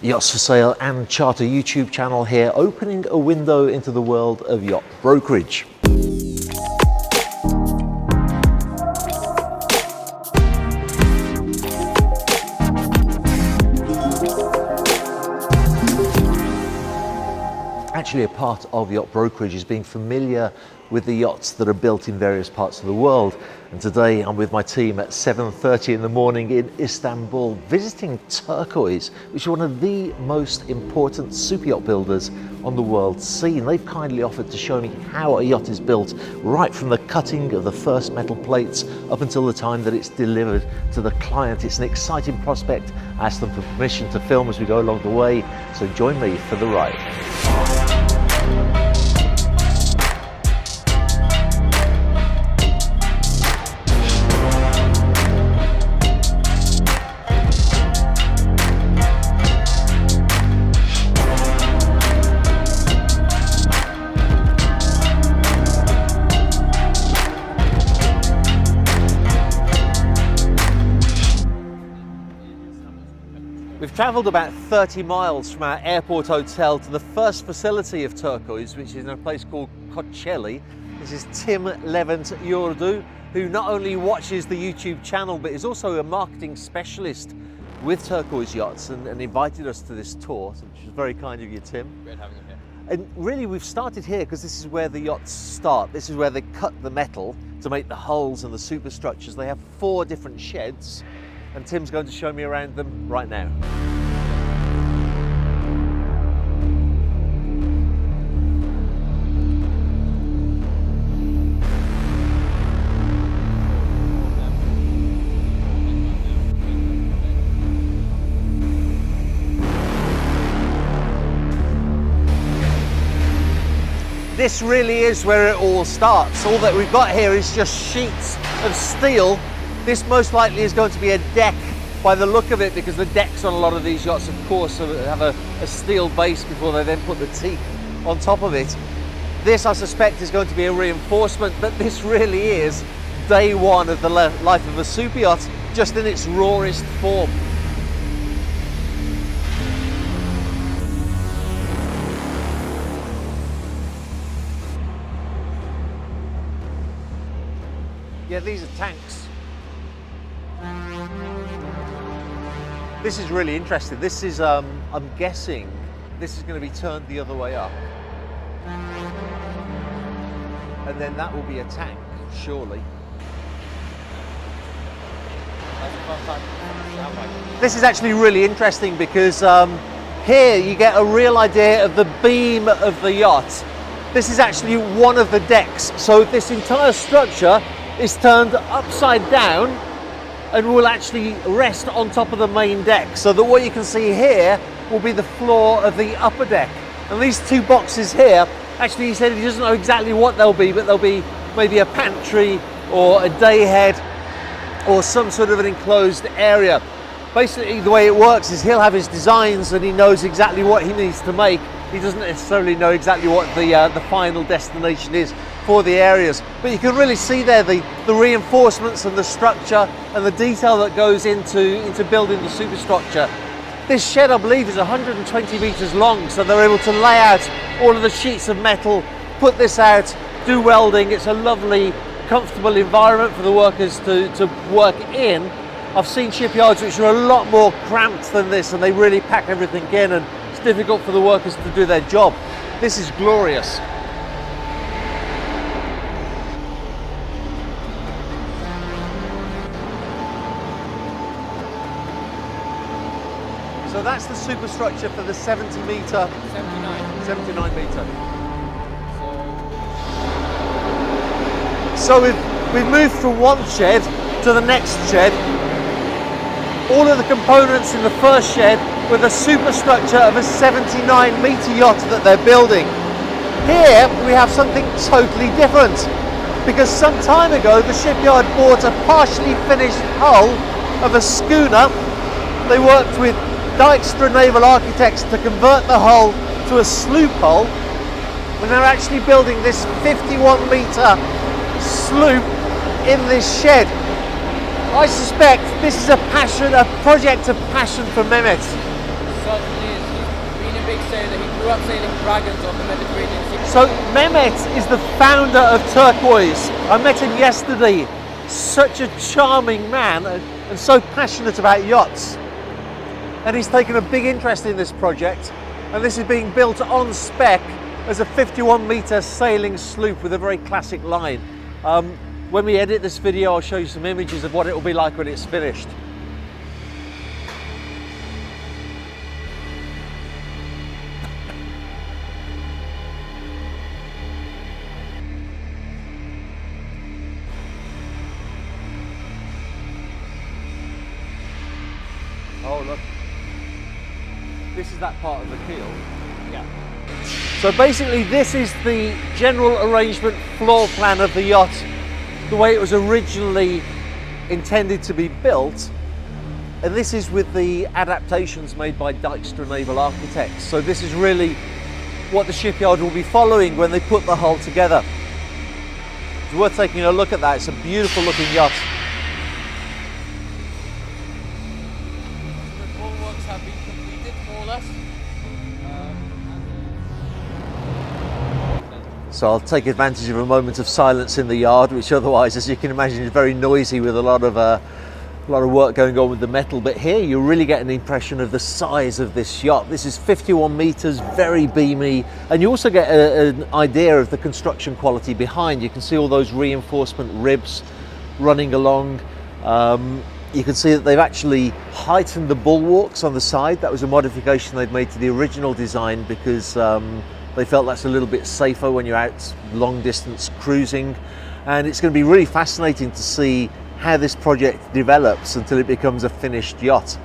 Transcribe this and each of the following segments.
Yachts for Sale and Charter YouTube channel here, opening a window into the world of yacht brokerage. Actually, a part of yacht brokerage is being familiar with the yachts that are built in various parts of the world. And today I'm with my team at 7:30 in the morning in Istanbul, visiting Turquoise, which is one of the most important super yacht builders on the world scene. They've kindly offered to show me how a yacht is built, right from the cutting of the first metal plates up until the time that it's delivered to the client. It's an exciting prospect. I asked them for permission to film as we go along the way, so join me for the ride. We've travelled about 30 miles from our airport hotel to the first facility of Turquoise, which is in a place called Koçeli. This is Tim Levent Yordu, who not only watches the YouTube channel, but is also a marketing specialist with Turquoise Yachts and invited us to this tour, which is very kind of you, Tim. Great having you here. And really, we've started here because this is where the yachts start. This is where they cut the metal to make the hulls and the superstructures. They have 4 different sheds, and Tim's going to show me around them right now. This really is where it all starts. All that we've got here is just sheets of steel. This most likely is going to be a deck by the look of it, because the decks on a lot of these yachts, of course, have a steel base before they then put the teak on top of it. This, I suspect, is going to be a reinforcement, but this really is day one of the life of a super yacht, just in its rawest form. Yeah, these are tanks. This is really interesting. This is, I'm guessing, this is going to be turned the other way up. And then that will be a tank, surely. This is actually really interesting because here you get a real idea of the beam of the yacht. This is actually one of the decks. So this entire structure is turned upside down and will actually rest on top of the main deck, so that what you can see here will be the floor of the upper deck. And these 2 boxes here, actually he said he doesn't know exactly what they'll be, but they'll be maybe a pantry or a day head or some sort of an enclosed area. Basically the way it works is he'll have his designs and he knows exactly what he needs to make. He doesn't necessarily know exactly what the final destination is for the areas, but you can really see there the reinforcements and the structure and the detail that goes into building the superstructure. This shed, I believe, is 120 meters long, so they're able to lay out all of the sheets of metal, put this out, do welding. It's a lovely, comfortable environment for the workers to work in. I've seen shipyards which are a lot more cramped than this, and they really pack everything in, and it's difficult for the workers to do their job. This is glorious. So that's the superstructure for the 79 meter. So we've moved from one shed to the next shed. All of the components in the first shed were the superstructure of a 79 meter yacht that they're building. Here we have something totally different, because some time ago the shipyard bought a partially finished hull of a schooner. They worked with Dykstra Naval Architects to convert the hull to a sloop hull, and they're actually building this 51 meter sloop in this shed. I suspect this is a project of passion for Mehmet. Certainly is. big sailor. He grew up sailing dragons on the Mediterranean Sea. So Mehmet is the founder of Turquoise. I met him yesterday. Such a charming man and so passionate about yachts. And he's taken a big interest in this project. And this is being built on spec as a 51-meter sailing sloop with a very classic line. When we edit this video, I'll show you some images of what it will be like when it's finished. Oh look, this is that part of the keel. Yeah. So basically this is the general arrangement floor plan of the yacht, the way it was originally intended to be built. And this is with the adaptations made by Dykstra Naval Architects. So this is really what the shipyard will be following when they put the hull together. It's worth taking a look at that. It's a beautiful looking yacht. Have been completed more or less. So I'll take advantage of a moment of silence in the yard, which otherwise, as you can imagine, is very noisy with a lot of work going on with the metal. But here you really get an impression of the size of this yacht. This is 51 meters, very beamy, and you also get an idea of the construction quality behind. You can see all those reinforcement ribs running along. You can see that they've actually heightened the bulwarks on the side. That was a modification they'd made to the original design because they felt that's a little bit safer when you're out long distance cruising. And it's going to be really fascinating to see how this project develops until it becomes a finished yacht.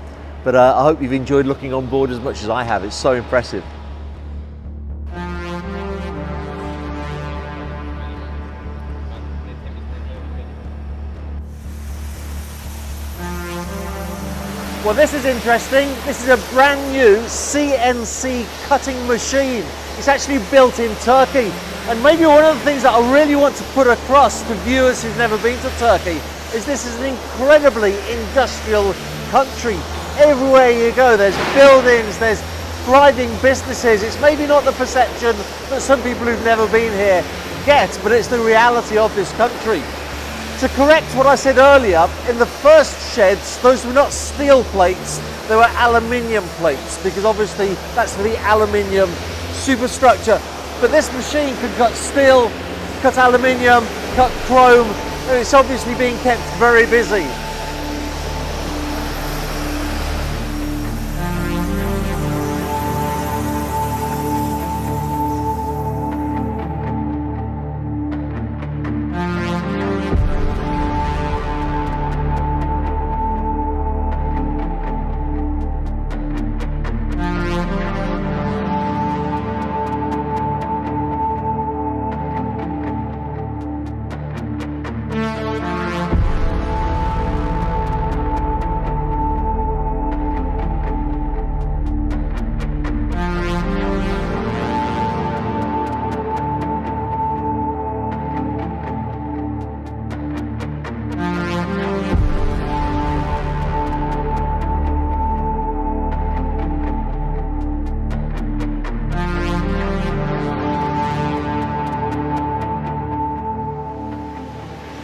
But I hope you've enjoyed looking on board as much as I have. It's so impressive. Well, this is interesting. This is a brand new CNC cutting machine. It's actually built in Turkey. And maybe one of the things that I really want to put across to viewers who've never been to Turkey is this is an incredibly industrial country. Everywhere you go, there's buildings, there's thriving businesses. It's maybe not the perception that some people who've never been here get, but it's the reality of this country. To correct what I said earlier, in the first sheds, those were not steel plates, they were aluminium plates, because obviously that's for the aluminium superstructure. But this machine can cut steel, cut aluminium, cut chrome, and it's obviously being kept very busy.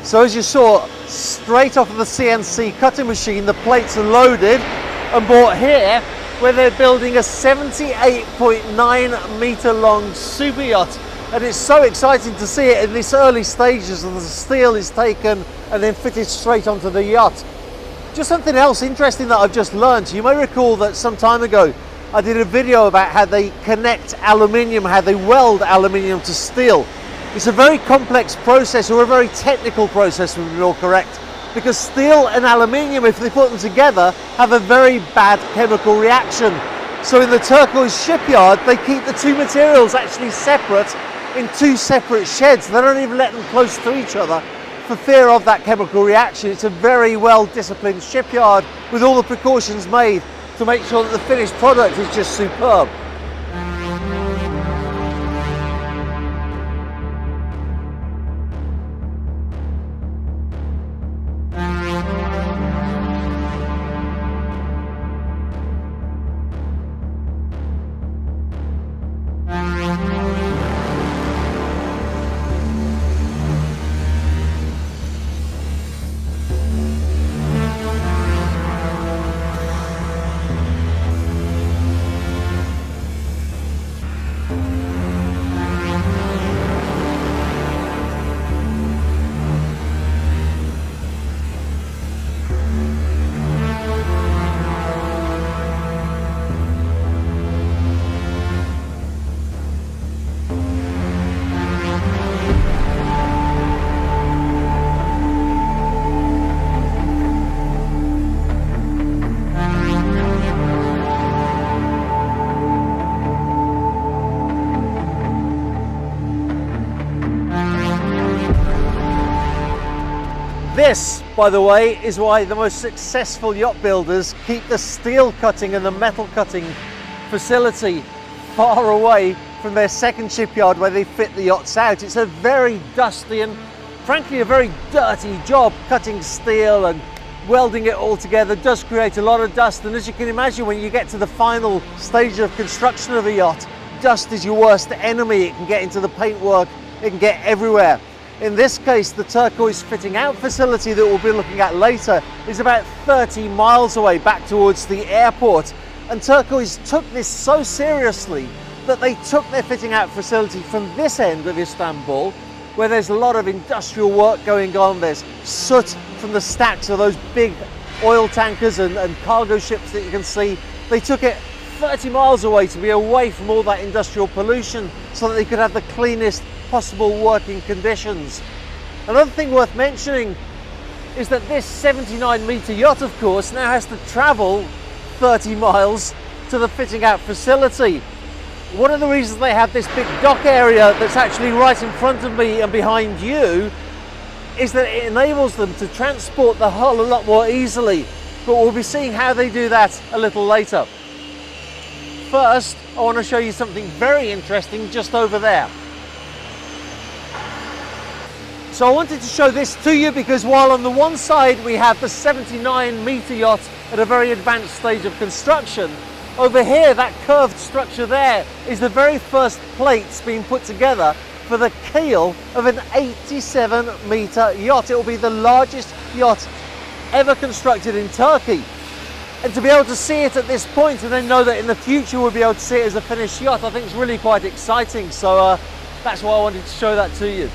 So as you saw, straight off of the CNC cutting machine, the plates are loaded and brought here where they're building a 78.9 meter long super yacht. And it's so exciting to see it in these early stages, and the steel is taken and then fitted straight onto the yacht. Just something else interesting that I've just learned. You may recall that some time ago I did a video about how they connect aluminium, how they weld aluminium to steel. It's a very complex process, or a very technical process, to be more correct, because steel and aluminium, if they put them together, have a very bad chemical reaction. So in the Turquoise shipyard, they keep the two materials actually separate in two separate sheds. They don't even let them close to each other for fear of that chemical reaction. It's a very well disciplined shipyard with all the precautions made to make sure that the finished product is just superb. This, by the way, is why the most successful yacht builders keep the steel cutting and the metal cutting facility far away from their second shipyard where they fit the yachts out. It's a very dusty and frankly a very dirty job. Cutting steel and welding it all together does create a lot of dust, and as you can imagine, when you get to the final stage of construction of a yacht, dust is your worst enemy. It can get into the paintwork, it can get everywhere. In this case, the Turquoise fitting out facility that we'll be looking at later is about 30 miles away, back towards the airport. And Turquoise took this so seriously that they took their fitting out facility from this end of Istanbul, where there's a lot of industrial work going on. There's soot from the stacks of those big oil tankers and cargo ships that you can see. They took it 30 miles away to be away from all that industrial pollution so that they could have the cleanest possible working conditions. Another thing worth mentioning is that this 79-meter yacht, of course, now has to travel 30 miles to the fitting out facility. One of the reasons they have this big dock area that's actually right in front of me and behind you is that it enables them to transport the hull a lot more easily, but we'll be seeing how they do that a little later. First, I want to show you something very interesting just over there. So I wanted to show this to you because while on the one side we have the 79-meter yacht at a very advanced stage of construction, over here, that curved structure there is the very first plates being put together for the keel of an 87-meter yacht. It will be the largest yacht ever constructed in Turkey. And to be able to see it at this point and then know that in the future we'll be able to see it as a finished yacht, I think is really quite exciting. So that's why I wanted to show that to you.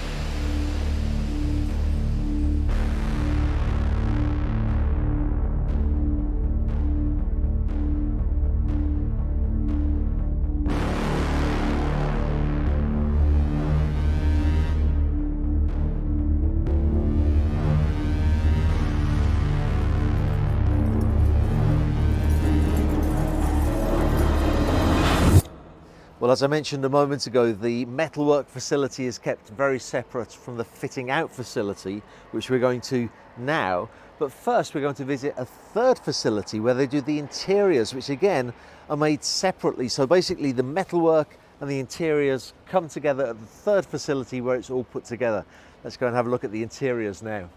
Well, as I mentioned a moment ago, the metalwork facility is kept very separate from the fitting out facility, which we're going to now. But first, we're going to visit a third facility where they do the interiors, which again are made separately. So basically the metalwork and the interiors come together at the third facility where it's all put together. Let's go and have a look at the interiors now.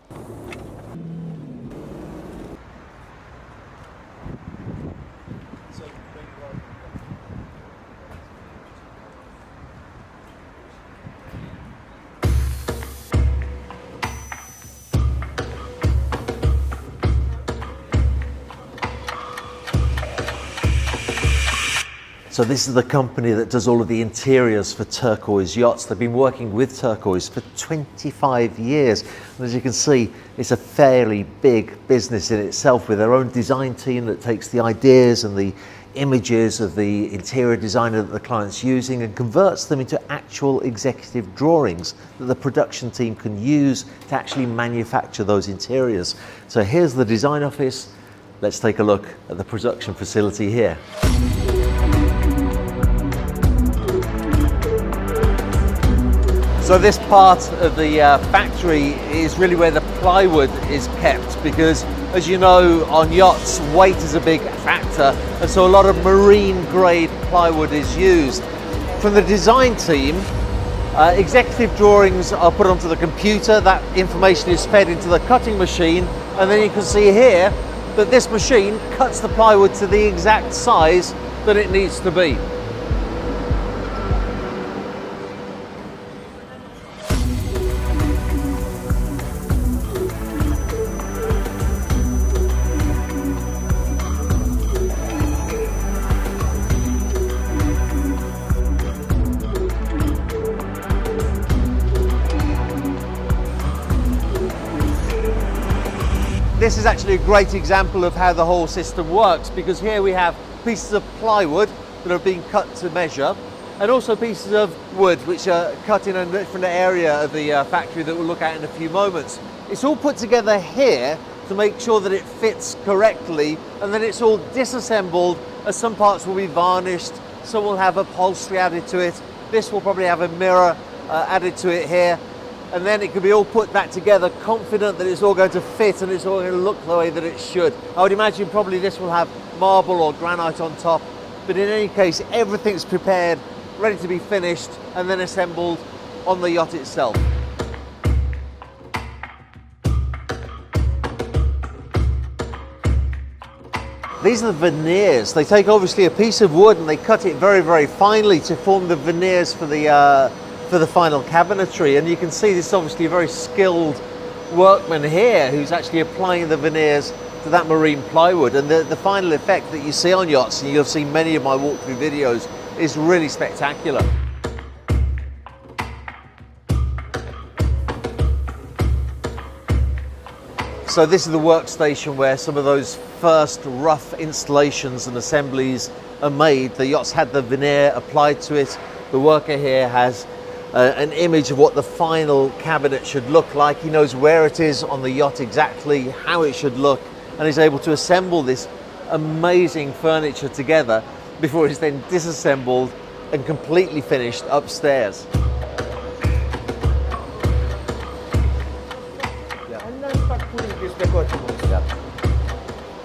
So this is the company that does all of the interiors for Turquoise Yachts. They've been working with Turquoise for 25 years. And as you can see, it's a fairly big business in itself with their own design team that takes the ideas and the images of the interior designer that the client's using and converts them into actual executive drawings that the production team can use to actually manufacture those interiors. So here's the design office. Let's take a look at the production facility here. So this part of the factory is really where the plywood is kept because, as you know, on yachts, weight is a big factor, and so a lot of marine grade plywood is used. From the design team, executive drawings are put onto the computer, that information is fed into the cutting machine, and then you can see here that this machine cuts the plywood to the exact size that it needs to be. This is actually a great example of how the whole system works because here we have pieces of plywood that are being cut to measure and also pieces of wood which are cut in a different area of the factory that we'll look at in a few moments. It's all put together here to make sure that it fits correctly, and then it's all disassembled as some parts will be varnished, some will have upholstery added to it. This will probably have a mirror added to it here. and then it can be all put back together, confident that it's all going to fit and it's all going to look the way that it should. I would imagine probably this will have marble or granite on top, but in any case, everything's prepared, ready to be finished, and then assembled on the yacht itself. These are the veneers. They take obviously a piece of wood and they cut it very, very finely to form the veneers for the final cabinetry. And you can see this is obviously a very skilled workman here who's actually applying the veneers to that marine plywood. And the final effect that you see on yachts, and you'll see many of my walkthrough videos, is really spectacular. So this is the workstation where some of those first rough installations and assemblies are made. The yacht's had the veneer applied to it. The worker here has an image of what the final cabinet should look like. He knows where it is on the yacht exactly, how it should look, and is able to assemble this amazing furniture together before it's then disassembled and completely finished upstairs.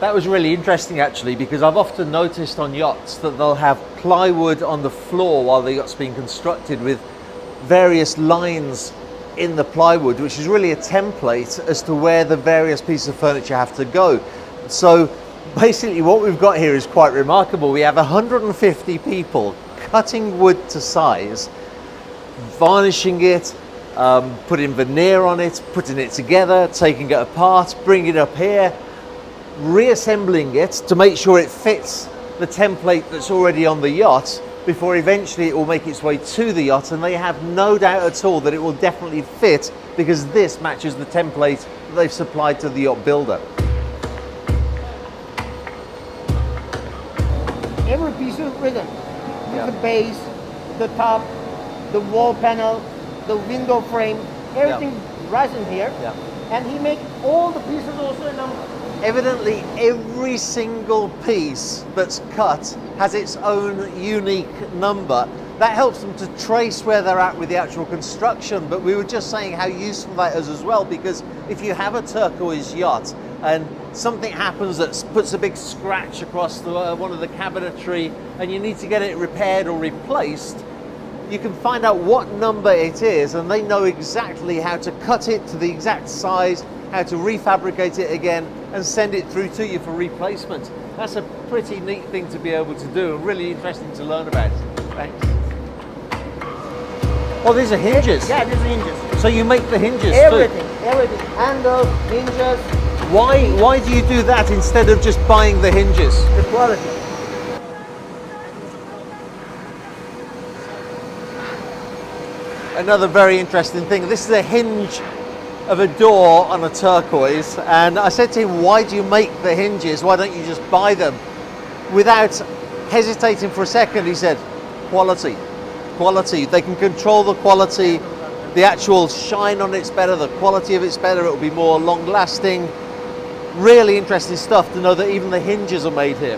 That was really interesting actually, because I've often noticed on yachts that they'll have plywood on the floor while the yacht's being constructed with various lines in the plywood, which is really a template as to where the various pieces of furniture have to go. So basically what we've got here is quite remarkable. We have 150 people cutting wood to size, varnishing it, putting veneer on it, putting it together, taking it apart, bringing it up here, reassembling it to make sure it fits the template that's already on the yacht before eventually it will make its way to the yacht, and they have no doubt at all that it will definitely fit because this matches the template that they've supplied to the yacht builder. Every piece is written. The base, the top, the wall panel, the window frame, everything right in here. And he make all the pieces also a number. Evidently every single piece that's cut has its own unique number. That helps them to trace where they're at with the actual construction, but we were just saying how useful that is as well, because if you have a turquoise yacht and something happens that puts a big scratch across one of the cabinetry and you need to get it repaired or replaced, you can find out what number it is and they know exactly how to cut it to the exact size, how to refabricate it again and send it through to you for replacement. That's a pretty neat thing to be able to do and really interesting to learn about. Thanks. Oh, these are hinges? Yeah, these are hinges. So you make the hinges Everything, too? everything. Handles, hinges. Why do you do that instead of just buying the hinges? The quality. Another very interesting thing, this is a hinge of a door on a turquoise, and I said to him, why do you make the hinges? Why don't you just buy them? Without hesitating for a second, he said, quality. Quality. They can control the quality, the actual shine on it's better, the quality of it's better, it will be more long lasting. Really interesting stuff to know that even the hinges are made here.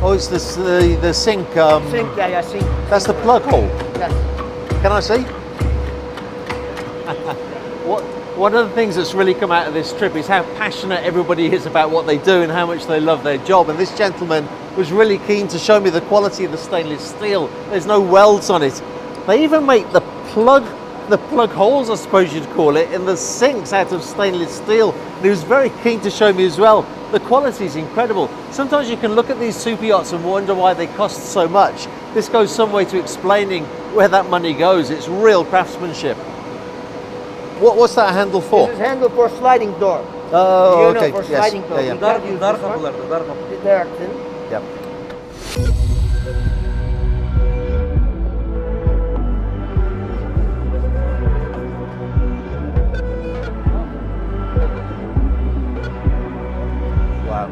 Oh, it's the sink. Sink, yeah, sink. That's the plug hole. Yes. Can I see? One of the things that's really come out of this trip is how passionate everybody is about what they do and how much they love their job. And this gentleman was really keen to show me the quality of the stainless steel. There's no welds on it. They even make the plug holes, I suppose you'd call it, in the sinks out of stainless steel. And he was very keen to show me as well. The quality is incredible. Sometimes you can look at these super yachts and wonder why they cost so much. This goes some way to explaining where that money goes. It's real craftsmanship. What's that handle for? This is handle for sliding door. Oh, you know, okay. for sliding door. Yeah, We yeah. can't use this one. They are thin. Yep. Wow.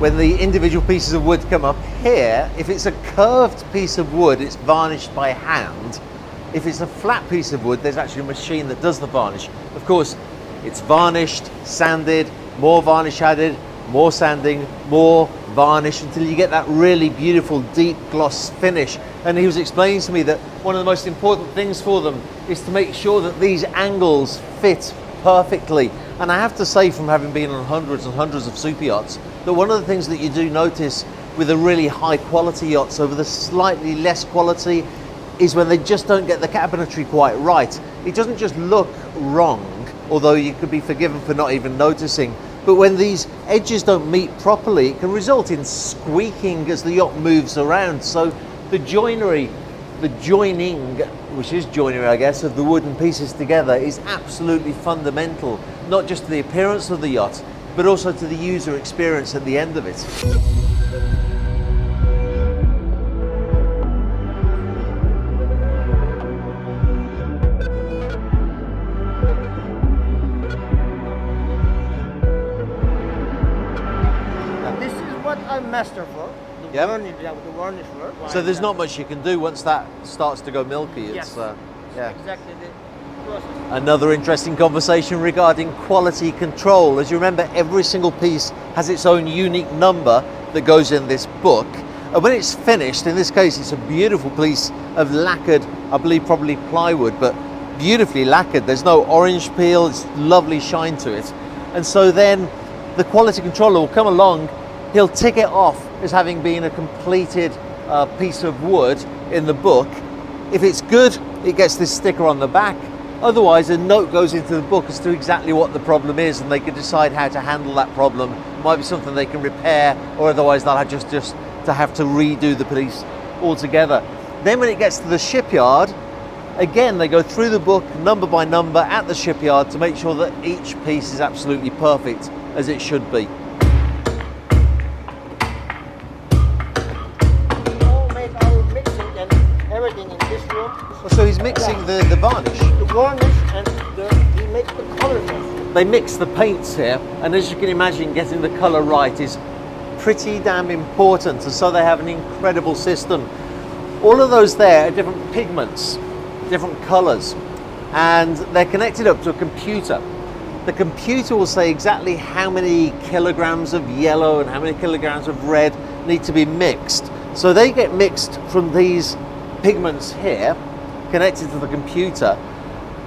when the individual pieces of wood come up here, if it's a curved piece of wood, it's varnished by hand. If it's a flat piece of wood, there's actually a machine that does the varnish. Of course, it's varnished, sanded, more varnish added, more sanding, more varnish, until you get that really beautiful deep gloss finish. And he was explaining to me that one of the most important things for them is to make sure that these angles fit perfectly. And I have to say, from having been on hundreds and hundreds of super yachts, that one of the things that you do notice with the really high quality yachts over the slightly less quality is when they just don't get the cabinetry quite right. It doesn't just look wrong, although you could be forgiven for not even noticing, but when these edges don't meet properly, it can result in squeaking as the yacht moves around. So the joinery, the joining, which is joinery I guess, of the wooden pieces together is absolutely fundamental, not just to the appearance of the yacht, but also to the user experience at the end of it. I'm master for the Yep. varnish, the varnish work. So there's not much you can do once that starts to go milky. Yes. Yeah. Exactly the process. Another interesting conversation regarding quality control. As you remember, every single piece has its own unique number that goes in this book. And when it's finished, in this case, it's a beautiful piece of lacquered, I believe probably plywood, but beautifully lacquered. There's no orange peel, it's lovely shine to it. And so then the quality controller will come along, he'll tick it off as having been a completed piece of wood in the book. If it's good, it gets this sticker on the back. Otherwise, a note goes into the book as to exactly what the problem is, and they can decide how to handle that problem. It might be something they can repair, or otherwise they'll have just to have to redo the piece altogether. Then when it gets to the shipyard, again, they go through the book number by number at the shipyard to make sure that each piece is absolutely perfect as it should be. Everything in this room. So he's mixing the varnish. The varnish and he makes the color test. They mix the paints here, and as you can imagine, getting the colour right is pretty damn important, and so they have an incredible system. All of those there are different pigments, different colours, and they're connected up to a computer. The computer will say exactly how many kilograms of yellow and how many kilograms of red need to be mixed. So they get mixed from these pigments here, connected to the computer.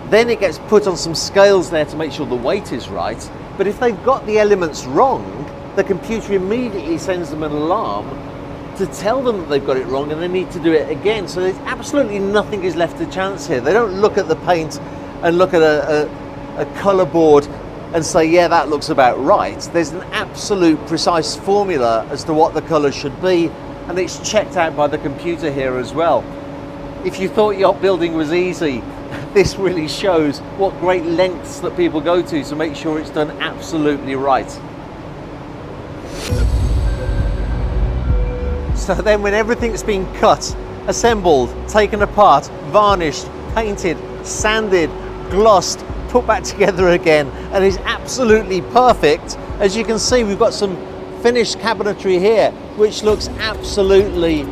Then it gets put on some scales there to make sure the weight is right. But if they've got the elements wrong, the computer immediately sends them an alarm to tell them that they've got it wrong and they need to do it again. So there's absolutely nothing is left to chance here. They don't look at the paint and look at a colour board and say, yeah, that looks about right. There's an absolute precise formula as to what the colour should be, and it's checked out by the computer here as well. If you thought yacht building was easy, this really shows what great lengths that people go to make sure it's done absolutely right. So then when everything's been cut, assembled, taken apart, varnished, painted, sanded, glossed, put back together again, and is absolutely perfect, as you can see, we've got some finished cabinetry here, which looks absolutely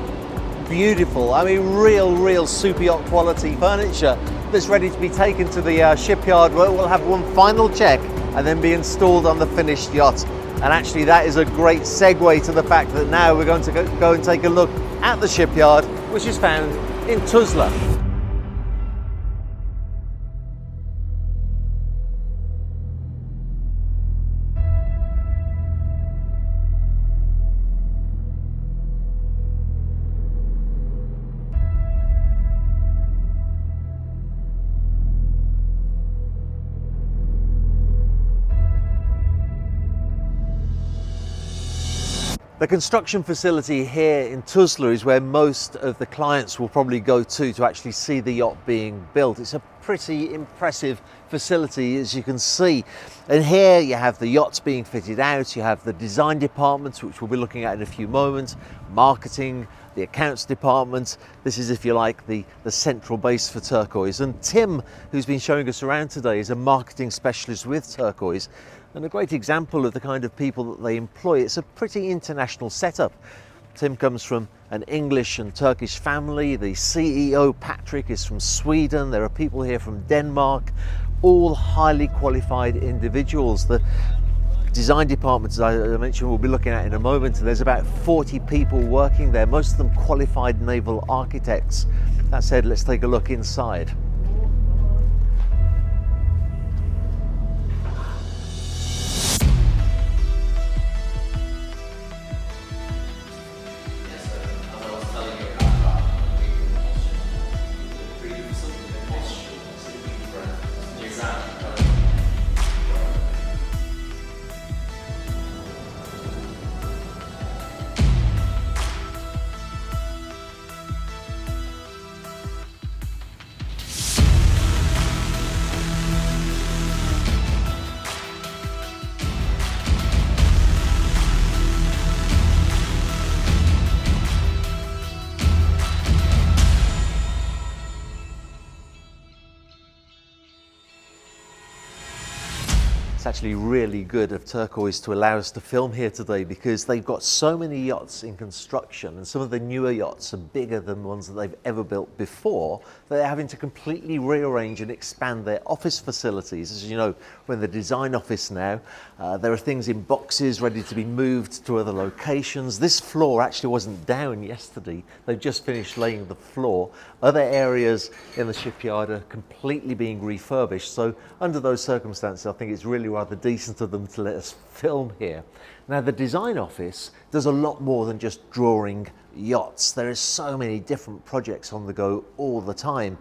beautiful. I mean, real super yacht quality furniture that's ready to be taken to the shipyard, where we'll have one final check and then be installed on the finished yacht. And actually that is a great segue to the fact that now we're going to go and take a look at the shipyard, which is found in Tuzla. The construction facility here in Tuzla is where most of the clients will probably go to actually see the yacht being built. It's a pretty impressive facility, as you can see. And here you have the yachts being fitted out, you have the design departments, which we'll be looking at in a few moments, marketing, the accounts department. This is, if you like, the central base for Turquoise. And Tim, who's been showing us around today, is a marketing specialist with Turquoise, and a great example of the kind of people that they employ. It's a pretty international setup. Tim comes from an English and Turkish family. The CEO, Patrick, is from Sweden. There are people here from Denmark, all highly qualified individuals. The design department, as I mentioned, we'll be looking at in a moment. There's about 40 people working there, most of them qualified naval architects. That said, let's take a look inside. It's actually really good of Turquoise to allow us to film here today, because they've got so many yachts in construction, and some of the newer yachts are bigger than ones that they've ever built before. They're having to completely rearrange and expand their office facilities. As you know, we're in the design office now. There are things in boxes ready to be moved to other locations. This floor actually wasn't down yesterday. They've just finished laying the floor. Other areas in the shipyard are completely being refurbished. So under those circumstances, I think it's really rather decent of them to let us film here. Now, the design office does a lot more than just drawing yachts. There are so many different projects on the go all the time.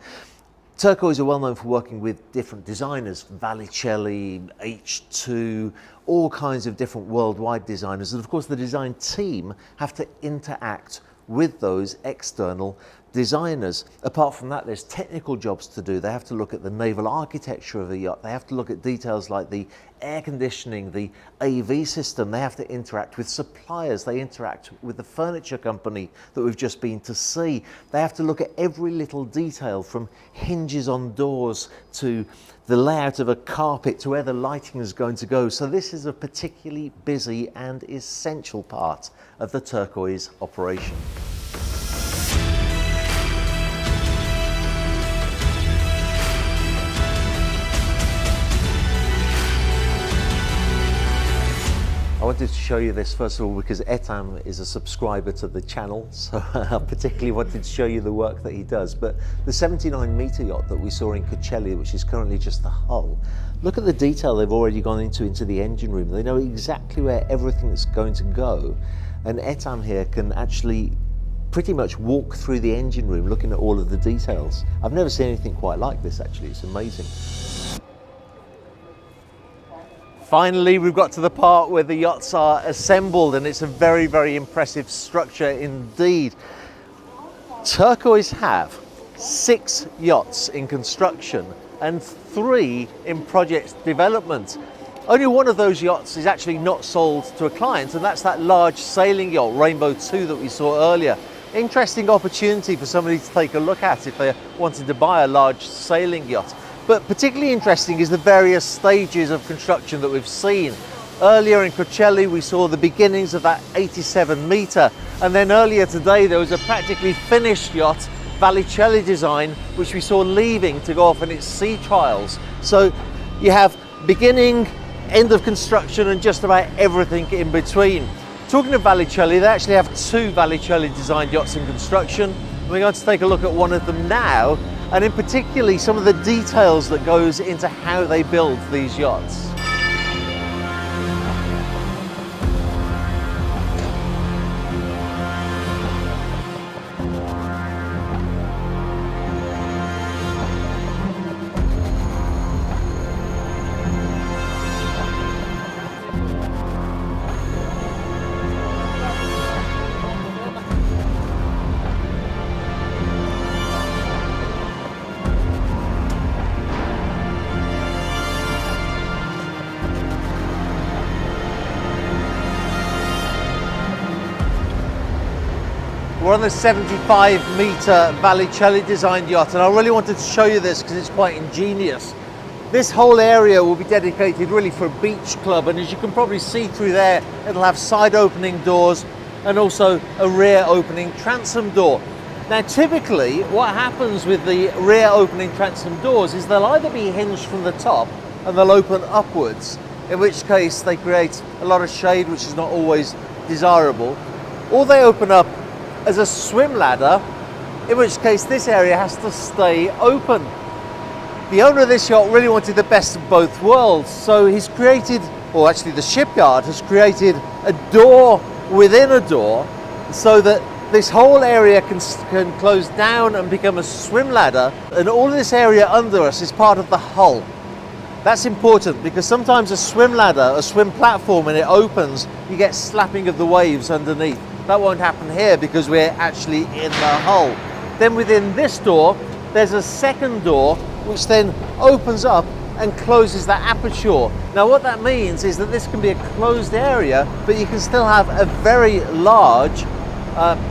Turquoise are well known for working with different designers, Vallicelli, H2, all kinds of different worldwide designers. And of course, the design team have to interact with those external designers. Apart from that, there's technical jobs to do. They have to look at the naval architecture of the yacht. They have to look at details like the air conditioning, the AV system. They have to interact with suppliers. They interact with the furniture company that we've just been to see. They have to look at every little detail, from hinges on doors to the layout of a carpet to where the lighting is going to go. So this is a particularly busy and essential part of the Turquoise operation. I wanted to show you this first of all because Etam is a subscriber to the channel, so I particularly wanted to show you the work that he does. But the 79-meter yacht that we saw in Cocelli, which is currently just the hull, look at the detail they've already gone into the engine room. They know exactly where everything's going to go, and Etam here can actually pretty much walk through the engine room looking at all of the details. I've never seen anything quite like this, actually. It's amazing. Finally, we've got to the part where the yachts are assembled, and it's a very, very impressive structure indeed. Turquoise have 6 yachts in construction and 3 in project development. Only one of those yachts is actually not sold to a client, and that's that large sailing yacht, Rainbow 2, that we saw earlier. Interesting opportunity for somebody to take a look at if they're wanting to buy a large sailing yacht. But particularly interesting is the various stages of construction that we've seen. Earlier in Cocelli, we saw the beginnings of that 87-meter, and then earlier today there was a practically finished yacht, Vallicelli design, which we saw leaving to go off on its sea trials. So you have beginning, end of construction, and just about everything in between. Talking of Vallicelli, they actually have 2 Vallicelli designed yachts in construction. We're going to take a look at one of them now, and in particularly some of the details that goes into how they build these yachts. We're on the 75-meter Vallicelli designed yacht, and I really wanted to show you this because it's quite ingenious. This whole area will be dedicated really for a beach club, and as you can probably see through there, it'll have side opening doors and also a rear opening transom door. Now typically what happens with the rear opening transom doors is they'll either be hinged from the top and they'll open upwards, in which case they create a lot of shade, which is not always desirable, or they open up as a swim ladder, in which case this area has to stay open. The owner of this yacht really wanted the best of both worlds, so he's created, or actually the shipyard has created, a door within a door so that this whole area can close down and become a swim ladder, and all of this area under us is part of the hull. That's important because sometimes a swim ladder, a swim platform, when it opens, you get slapping of the waves underneath. That won't happen here because we're actually in the hull. Then within this door, there's a second door which then opens up and closes the aperture. Now what that means is that this can be a closed area, but you can still have a very large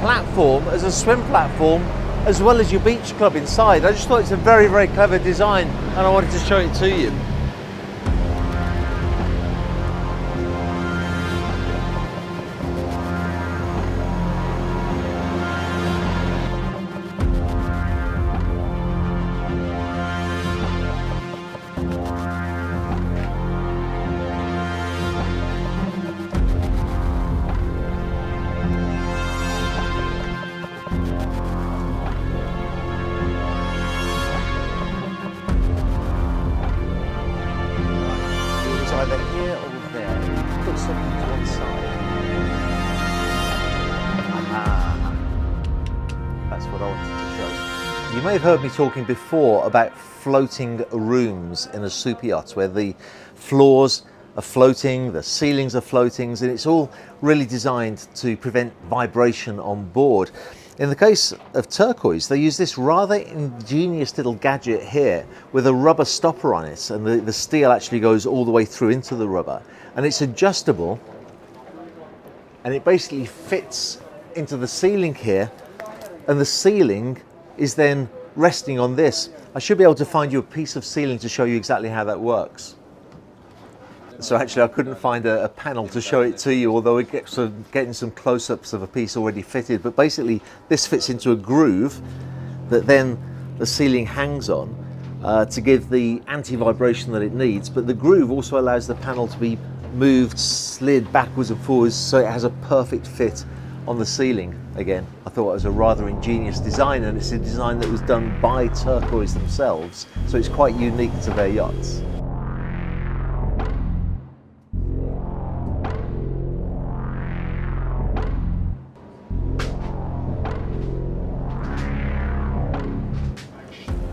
platform as a swim platform, as well as your beach club inside. I just thought it's a very, very clever design, and I wanted to show it to you. Either here or there. Put something to one side. Aha. That's what I wanted to show. You may have heard me talking before about floating rooms in a super yacht, where the floors are floating, the ceilings are floating, and it's all really designed to prevent vibration on board. In the case of Turquoise, they use this rather ingenious little gadget here with a rubber stopper on it, and the steel actually goes all the way through into the rubber, and it's adjustable, and it basically fits into the ceiling here, and the ceiling is then resting on this. I should be able to find you a piece of ceiling to show you exactly how that works. So actually I couldn't find a panel to show it to you, although we're getting some close-ups of a piece already fitted. But basically this fits into a groove that then the ceiling hangs on to give the anti-vibration that it needs. But the groove also allows the panel to be moved, slid backwards and forwards, so it has a perfect fit on the ceiling. Again, I thought it was a rather ingenious design, and it's a design that was done by Turquoise themselves, so it's quite unique to their yachts.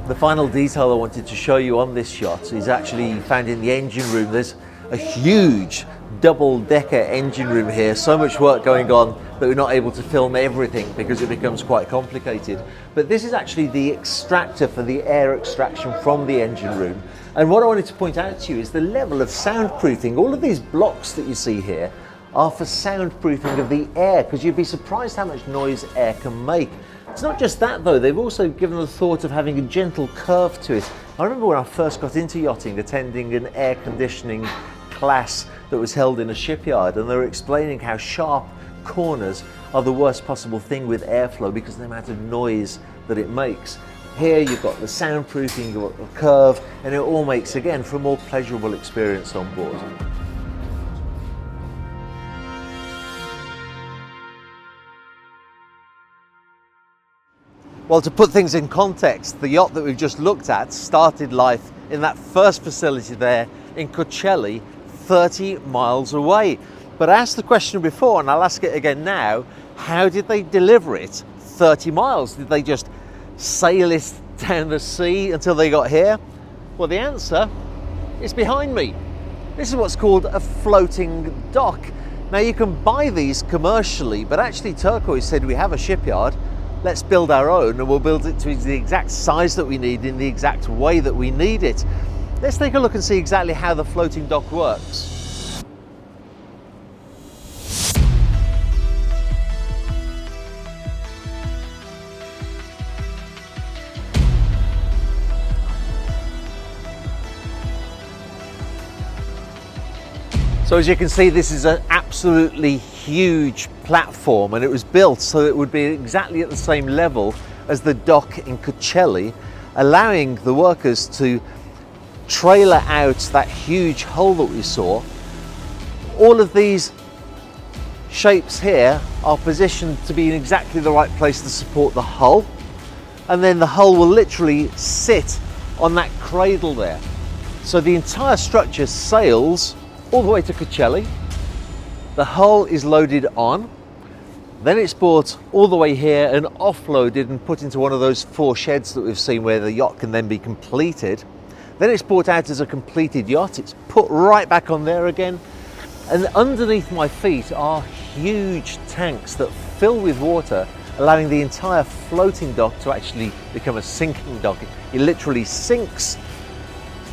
The final detail I wanted to show you on this yacht is actually found in the engine room. There's a huge double-decker engine room here, so much work going on that we're not able to film everything because it becomes quite complicated. But this is actually the extractor for the air extraction from the engine room. And what I wanted to point out to you is the level of soundproofing. All of these blocks that you see here are for soundproofing of the air, because you'd be surprised how much noise air can make. It's not just that though, they've also given the thought of having a gentle curve to it. I remember when I first got into yachting, attending an air conditioning class that was held in a shipyard, and they were explaining how sharp corners are the worst possible thing with airflow because of the amount of noise that it makes. Here you've got the soundproofing, you've got the curve, and it all makes, again, for a more pleasurable experience on board. Well, to put things in context, the yacht that we've just looked at started life in that first facility there in Cocelli, 30 miles away. But I asked the question before, and I'll ask it again now, how did they deliver it 30 miles? Did they just sail it down the sea until they got here? Well, the answer is behind me. This is what's called a floating dock. Now, you can buy these commercially, but actually Turquoise said, we have a shipyard, let's build our own, and we'll build it to the exact size that we need in the exact way that we need it. Let's take a look and see exactly how the floating dock works. So as you can see, this is an absolutely huge platform, and it was built so it would be exactly at the same level as the dock in Coachella, allowing the workers to trailer out that huge hull that we saw. All of these shapes here are positioned to be in exactly the right place to support the hull, and then the hull will literally sit on that cradle there. So the entire structure sails all the way to Coachella. The hull is loaded on, then it's brought all the way here and offloaded and put into one of those 4 sheds that we've seen where the yacht can then be completed. Then it's brought out as a completed yacht. It's put right back on there again. And underneath my feet are huge tanks that fill with water, allowing the entire floating dock to actually become a sinking dock. It literally sinks,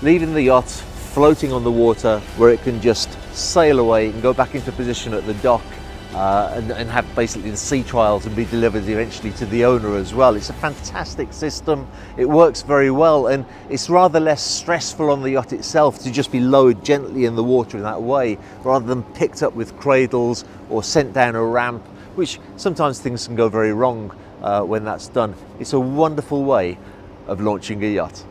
leaving the yacht floating on the water, where it can just sail away and go back into position at the dock and have basically the sea trials and be delivered eventually to the owner as well. It's a fantastic system. It works very well, and it's rather less stressful on the yacht itself to just be lowered gently in the water in that way, rather than picked up with cradles or sent down a ramp, which sometimes things can go very wrong when that's done. It's a wonderful way of launching a yacht.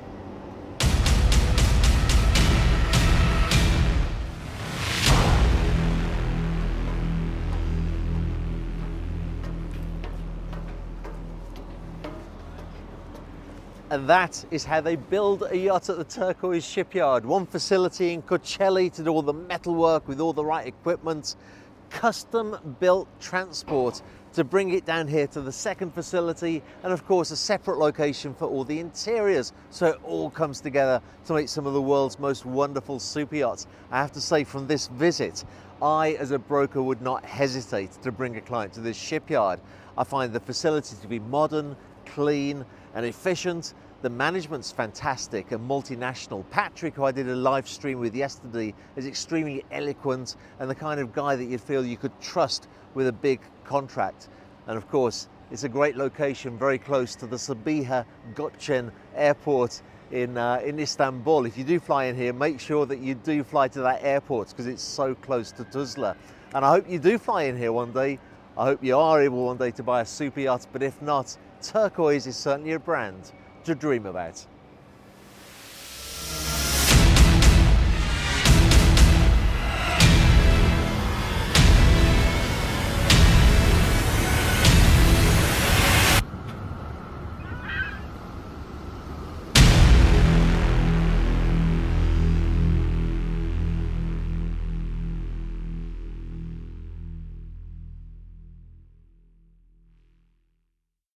And that is how they build a yacht at the Turquoise shipyard. One facility in Coachella to do all the metalwork with all the right equipment, custom built transport to bring it down here to the second facility, and of course a separate location for all the interiors, so it all comes together to make some of the world's most wonderful super yachts. I have to say, from this visit, I as a broker would not hesitate to bring a client to this shipyard. I find the facility to be modern, clean and efficient. The management's fantastic and multinational. Patrick, who I did a live stream with yesterday, is extremely eloquent and the kind of guy that you'd feel you could trust with a big contract. And of course, it's a great location, very close to the Sabiha Gökçen airport in Istanbul. If you do fly in here, make sure that you do fly to that airport, because it's so close to Tuzla. And I hope you do fly in here one day. I hope you are able one day to buy a super yacht, but if not, Turquoise is certainly a brand to dream about.